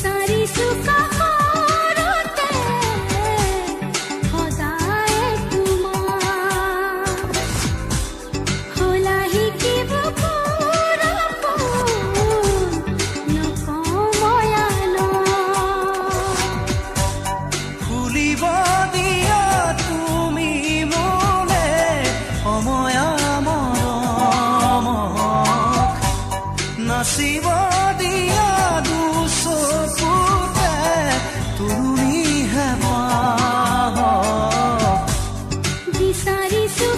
বিচাৰিছো কাষৰতে সদায় তোমাৰ হলা শিকিব খুলিব দিয়া তুমি মোলে সময় মৰমক নাচিব দিয়া দুচকুতে তুমিহে পাহক বিচাৰিছো